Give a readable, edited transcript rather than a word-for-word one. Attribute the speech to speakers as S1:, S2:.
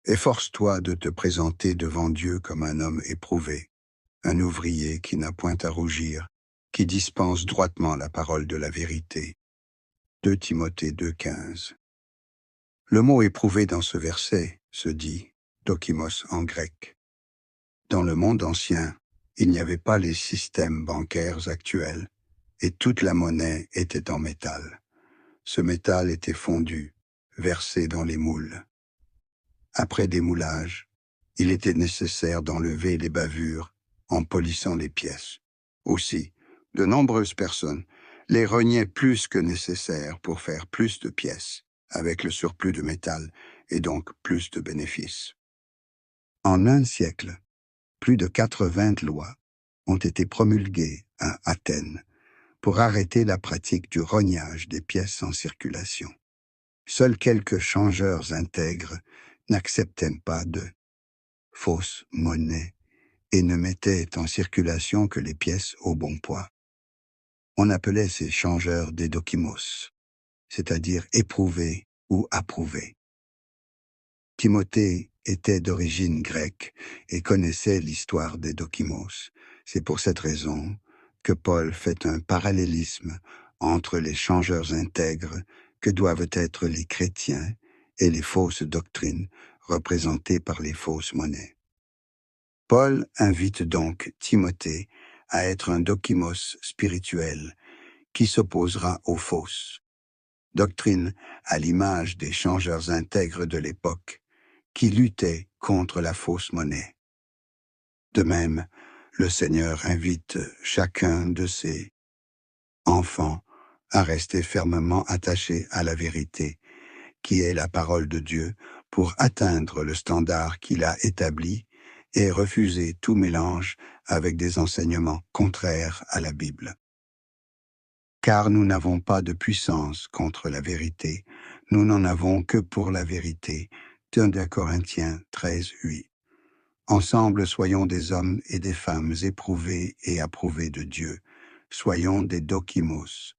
S1: Efforce-toi de te présenter devant Dieu comme un homme éprouvé, un ouvrier qui n'a point à rougir, qui dispense droitement la parole de la vérité. 2 Timothée 2,15. Le mot éprouvé dans ce verset se dit « dokimos » en grec. Dans le monde ancien, il n'y avait pas les systèmes bancaires actuels et toute la monnaie était en métal. Ce métal était fondu, versé dans les moules. Après démoulage, il était nécessaire d'enlever les bavures en polissant les pièces. Aussi, de nombreuses personnes les rognaient plus que nécessaire pour faire plus de pièces, avec le surplus de métal et donc plus de bénéfices. En un siècle, plus de 80 lois ont été promulguées à Athènes pour arrêter la pratique du rognage des pièces en circulation. Seuls quelques changeurs intègres n'acceptaient pas de fausse monnaie et ne mettaient en circulation que les pièces au bon poids. On appelait ces changeurs des dokimos, c'est-à-dire éprouvés ou approuvés. Timothée était d'origine grecque et connaissait l'histoire des dokimos. C'est pour cette raison que Paul fait un parallélisme entre les changeurs intègres que doivent être les chrétiens et les fausses doctrines représentées par les fausses monnaies. Paul invite donc Timothée à être un dokimos spirituel qui s'opposera aux fausses doctrines à l'image des changeurs intègres de l'époque qui luttaient contre la fausse monnaie. De même, le Seigneur invite chacun de ses enfants à rester fermement attachés à la vérité, qui est la parole de Dieu, pour atteindre le standard qu'il a établi et refuser tout mélange avec des enseignements contraires à la Bible. Car nous n'avons pas de puissance contre la vérité, nous n'en avons que pour la vérité. 2 Corinthiens 13:8. Ensemble, soyons des hommes et des femmes éprouvés et approuvés de Dieu. Soyons des dokimos,